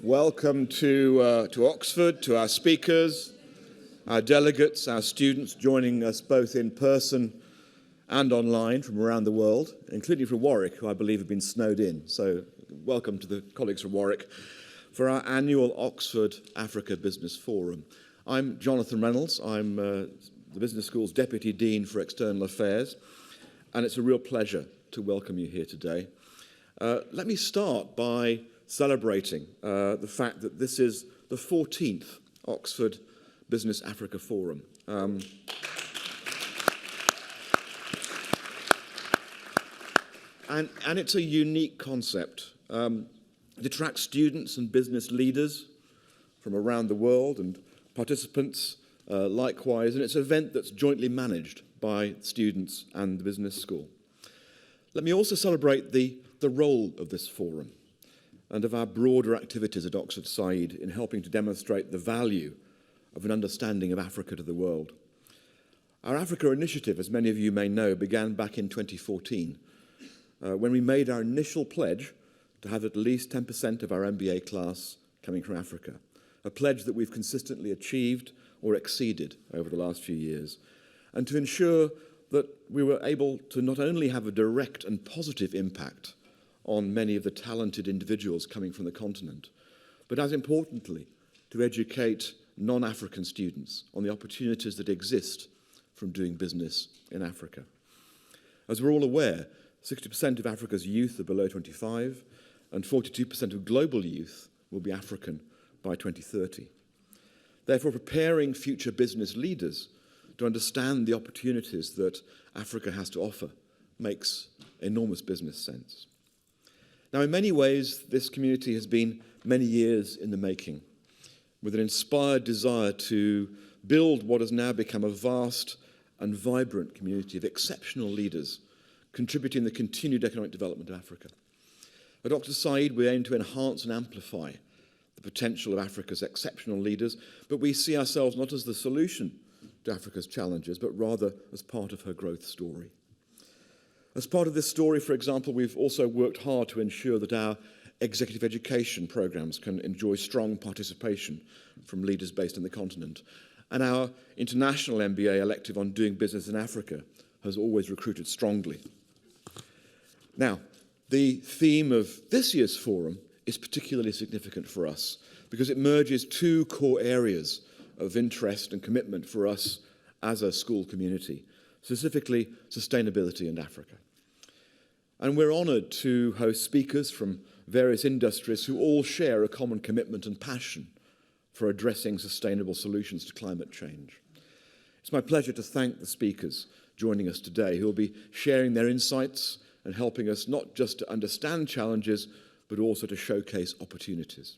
Welcome to Oxford, to our speakers, our delegates, our students joining us both in person and online from around the world, including from Warwick, who I believe have been snowed in. So welcome to the colleagues from Warwick for our annual Oxford Africa Business Forum. I'm Jonathan Reynolds. I'm the Business School's Deputy Dean for External Affairs, and it's a real pleasure to welcome you here today. Let me start by celebrating the fact that this is the 14th Oxford Business Africa Forum. And it's a unique concept. It attracts students and business leaders from around the world and participants likewise, and it's an event that's jointly managed by students and the business school. Let me also celebrate the role of this forum and of our broader activities at Oxford Said in helping to demonstrate the value of an understanding of Africa to the world. Our Africa initiative, as many of you may know, began back in 2014 when we made our initial pledge to have at least 10% of our MBA class coming from Africa, a pledge that we've consistently achieved or exceeded over the last few years, and to ensure that we were able to not only have a direct and positive impact on many of the talented individuals coming from the continent, but as importantly, to educate non-African students on the opportunities that exist from doing business in Africa. As we're all aware, 60% of Africa's youth are below 25, and 42% of global youth will be African by 2030. Therefore, preparing future business leaders to understand the opportunities that Africa has to offer makes enormous business sense. Now, in many ways, this community has been many years in the making, with an inspired desire to build what has now become a vast and vibrant community of exceptional leaders contributing to the continued economic development of Africa. At Oxford Said, we aim to enhance and amplify the potential of Africa's exceptional leaders, but we see ourselves not as the solution to Africa's challenges, but rather as part of her growth story. As part of this story, for example, we've also worked hard to ensure that our executive education programs can enjoy strong participation from leaders based in the continent. And our international MBA elective on doing business in Africa has always recruited strongly. Now, the theme of this year's forum is particularly significant for us because it merges two core areas of interest and commitment for us as a school community, specifically sustainability and Africa. And we're honoured to host speakers from various industries who all share a common commitment and passion for addressing sustainable solutions to climate change. It's my pleasure to thank the speakers joining us today who will be sharing their insights and helping us not just to understand challenges, but also to showcase opportunities.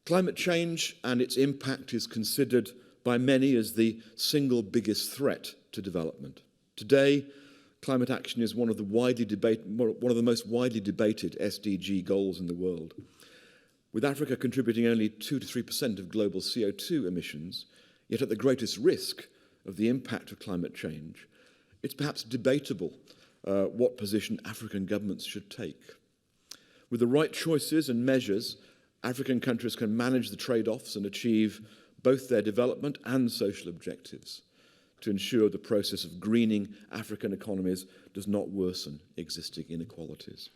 Climate change and its impact is considered by many as the single biggest threat to development. Today, climate action is one of the most widely debated SDG goals in the world. With Africa contributing only 2 to 3% of global CO2 emissions, yet at the greatest risk of the impact of climate change, it's perhaps debatable what position African governments should take. With the right choices and measures, African countries can manage the trade-offs and achieve both their development and social objectives to ensure the process of greening African economies does not worsen existing inequalities.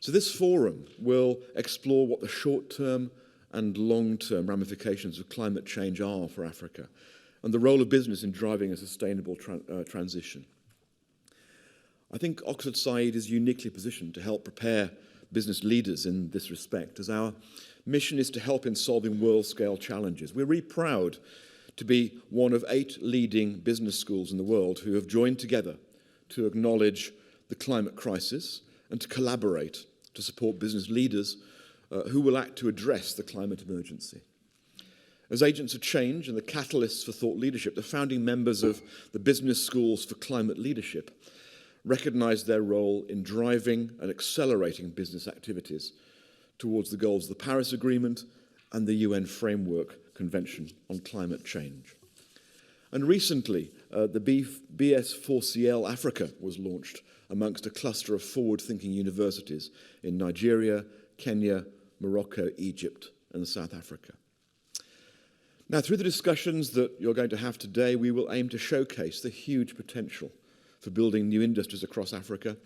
So this forum will explore what the short-term and long-term ramifications of climate change are for Africa and the role of business in driving a sustainable transition. I think Oxford Said is uniquely positioned to help prepare business leaders in this respect, as our mission is to help in solving world-scale challenges. We're really proud to be one of 8 leading business schools in the world who have joined together to acknowledge the climate crisis and to collaborate to support business leaders who will act to address the climate emergency. As agents of change and the catalysts for thought leadership, the founding members of the Business Schools for Climate Leadership recognize their role in driving and accelerating business activities towards the goals of the Paris Agreement and the UN Framework Convention on Climate Change. And recently, the BS4CL Africa was launched amongst a cluster of forward-thinking universities in Nigeria, Kenya, Morocco, Egypt, and South Africa. Now, through the discussions that you're going to have today, we will aim to showcase the huge potential for building new industries across Africa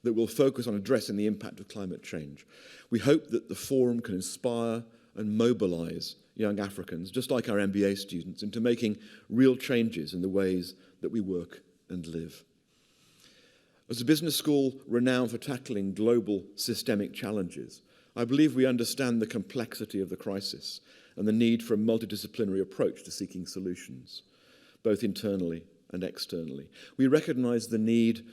that will focus on addressing the impact of climate change. We hope that the forum can inspire and mobilize young Africans, just like our MBA students, into making real changes in the ways that we work and live. As a business school renowned for tackling global systemic challenges, I believe we understand the complexity of the crisis and the need for a multidisciplinary approach to seeking solutions, both internally and externally. We recognize the need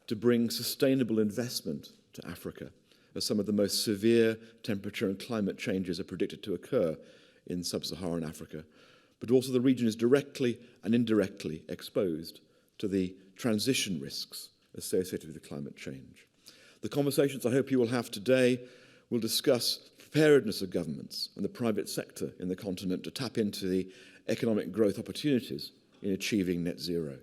to bring sustainable investment to Africa, as some of the most severe temperature and climate changes are predicted to occur in sub-Saharan Africa. But also the region is directly and indirectly exposed to the transition risks associated with climate change. The conversations I hope you will have today will discuss preparedness of governments and the private sector in the continent to tap into the economic growth opportunities in achieving net zero.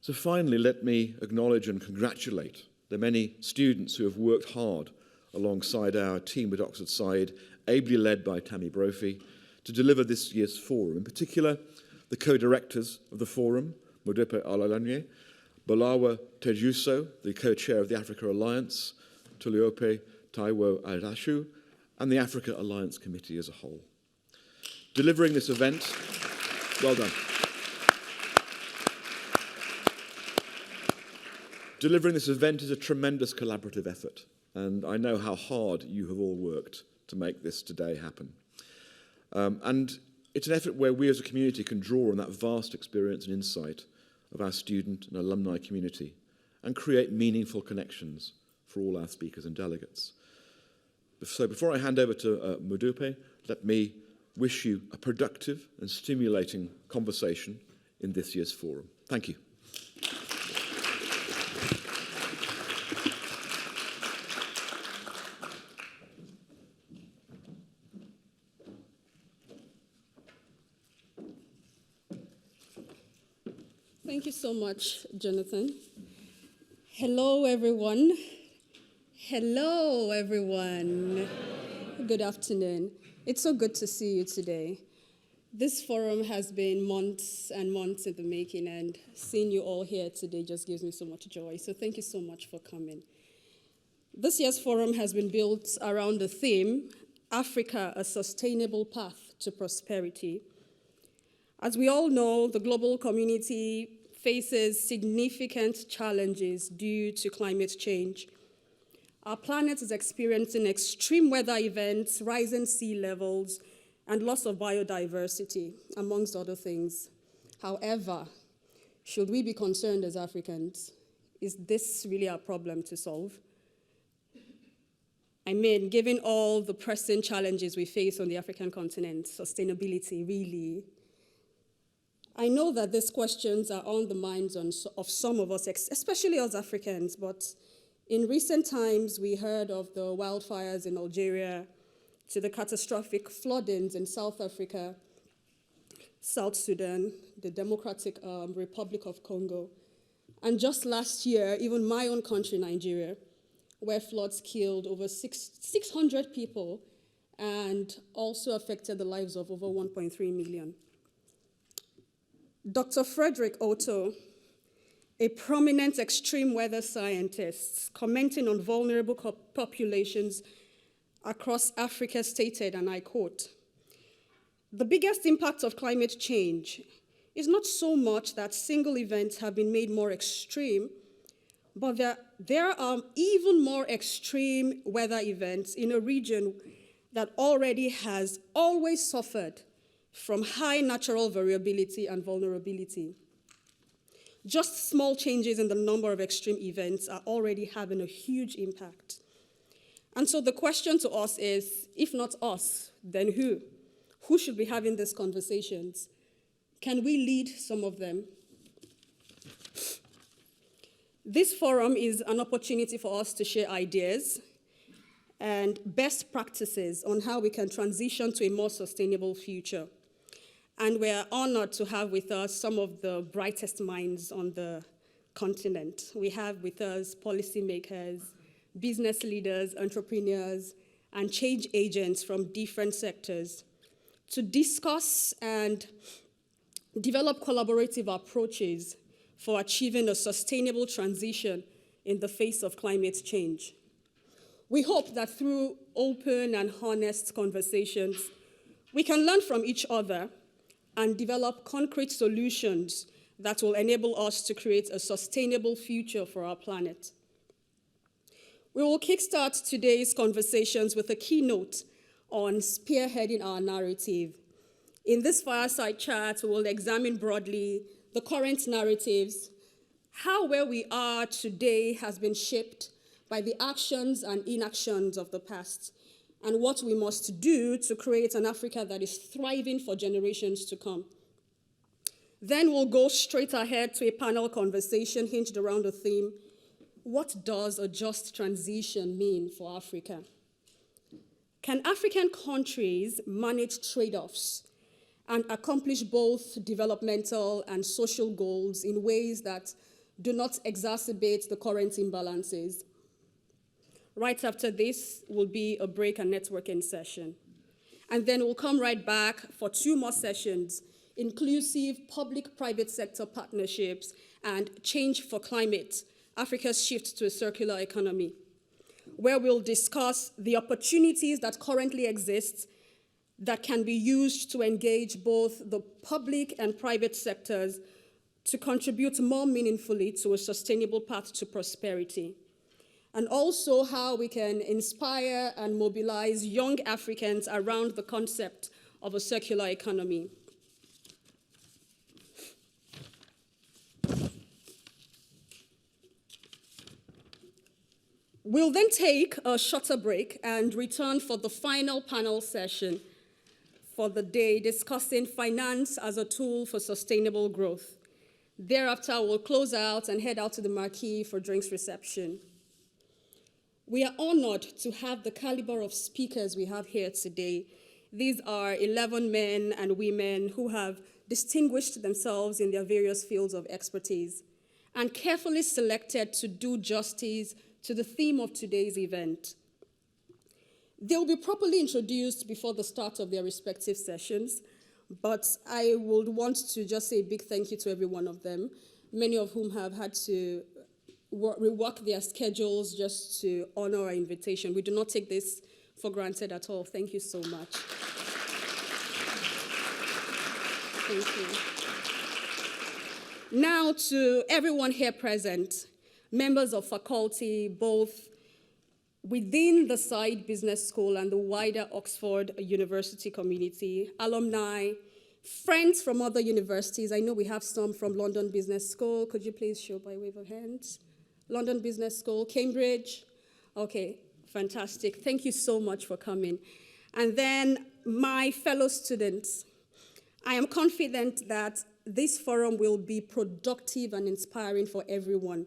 So finally, let me acknowledge and congratulate the many students who have worked hard alongside our team at Oxford Side, ably led by Tammy Brophy, to deliver this year's forum. In particular, the co-directors of the forum, Modupe Alalanye, Bolawa Tejuso, the co-chair of the Africa Alliance, Tuliope Taiwo Adashu, and the Africa Alliance Committee as a whole. Delivering this event, well done. Delivering this event is a tremendous collaborative effort, and I know how hard you have all worked to make this today happen. And it's an effort where we as a community can draw on that vast experience and insight of our student and alumni community and create meaningful connections for all our speakers and delegates. So before I hand over to Modupe, let me wish you a productive and stimulating conversation in this year's forum. Thank you. Thank you so much, Jonathan. Hello, everyone. Hello, everyone. Good afternoon. It's so good to see you today. This forum has been months and months in the making, and seeing you all here today just gives me so much joy. So thank you so much for coming. This year's forum has been built around the theme, Africa, a Sustainable Path to Prosperity. As we all know, the global community faces significant challenges due to climate change. Our planet is experiencing extreme weather events, rising sea levels, and loss of biodiversity, amongst other things. However, should we be concerned as Africans? Is this really our problem to solve? I mean, given all the pressing challenges we face on the African continent, sustainability, really? I know that these questions are on the minds of some of us, especially us Africans, but in recent times, we heard of the wildfires in Algeria, to the catastrophic floodings in South Africa, South Sudan, the Democratic Republic of Congo, and just last year, even my own country, Nigeria, where floods killed over 600 people and also affected the lives of over 1.3 million. Dr. Frederick Otto, a prominent extreme weather scientist, commenting on vulnerable populations across Africa, stated, and I quote, "The biggest impact of climate change is not so much that single events have been made more extreme, but that there are even more extreme weather events in a region that already has always suffered from high natural variability and vulnerability. Just small changes in the number of extreme events are already having a huge impact." And so the question to us is, if not us, then who? Who should be having these conversations? Can we lead some of them? This forum is an opportunity for us to share ideas and best practices on how we can transition to a more sustainable future. And we're honored to have with us some of the brightest minds on the continent. We have with us policymakers, business leaders, entrepreneurs, and change agents from different sectors to discuss and develop collaborative approaches for achieving a sustainable transition in the face of climate change. We hope that through open and honest conversations, we can learn from each other and develop concrete solutions that will enable us to create a sustainable future for our planet. We will kickstart today's conversations with a keynote on spearheading our narrative. In this fireside chat, we will examine broadly the current narratives, how where we are today has been shaped by the actions and inactions of the past, and what we must do to create an Africa that is thriving for generations to come. Then we'll go straight ahead to a panel conversation hinged around the theme, what does a just transition mean for Africa? Can African countries manage trade-offs and accomplish both developmental and social goals in ways that do not exacerbate the current imbalances? Right after this will be a break and networking session. And then we'll come right back for 2 more sessions, inclusive public-private sector partnerships and change for climate, Africa's shift to a circular economy, where we'll discuss the opportunities that currently exist that can be used to engage both the public and private sectors to contribute more meaningfully to a sustainable path to prosperity, and also how we can inspire and mobilize young Africans around the concept of a circular economy. We'll then take a shorter break and return for the final panel session for the day, discussing finance as a tool for sustainable growth. Thereafter, we'll close out and head out to the marquee for drinks reception. We are honored to have the caliber of speakers we have here today. These are 11 men and women who have distinguished themselves in their various fields of expertise and carefully selected to do justice to the theme of today's event. They will be properly introduced before the start of their respective sessions, but I would want to just say a big thank you to every one of them, many of whom have had to rework their schedules just to honor our invitation. We do not take this for granted at all. Thank you so much. Thank you. Now to everyone here present, members of faculty, both within the Said Business School and the wider Oxford University community, alumni, friends from other universities. I know we have some from London Business School. Could you please show by wave of hands? London Business School, Cambridge. Okay, fantastic. Thank you so much for coming. And then my fellow students, I am confident that this forum will be productive and inspiring for everyone.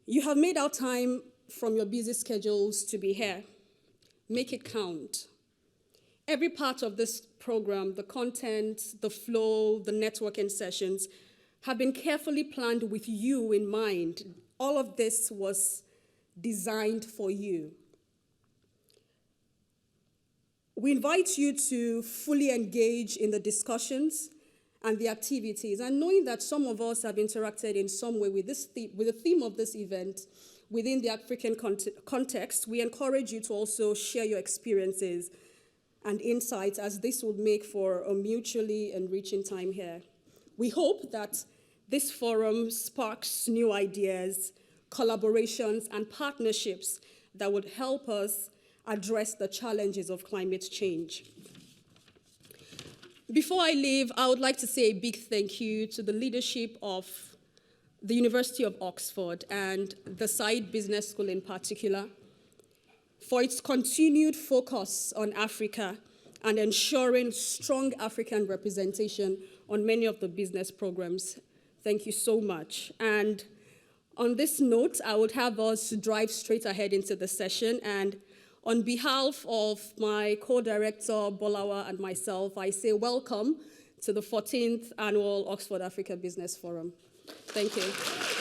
You have made out time from your busy schedules to be here. Make it count. Every part of this program, the content, the flow, the networking sessions, have been carefully planned with you in mind. All of this was designed for you. We invite you to fully engage in the discussions and the activities, and knowing that some of us have interacted in some way with the theme of this event within the African context, we encourage you to also share your experiences and insights, as this would make for a mutually enriching time here. We hope that this forum sparks new ideas, collaborations, and partnerships that would help us address the challenges of climate change. Before I leave, I would like to say a big thank you to the leadership of the University of Oxford and the Said Business School in particular for its continued focus on Africa and ensuring strong African representation on many of the business programs. Thank you so much. And on this note, I would have us drive straight ahead into the session. And on behalf of my co-director, Bolawa, and myself, I say welcome to the 14th Annual Oxford Africa Business Forum. Thank you.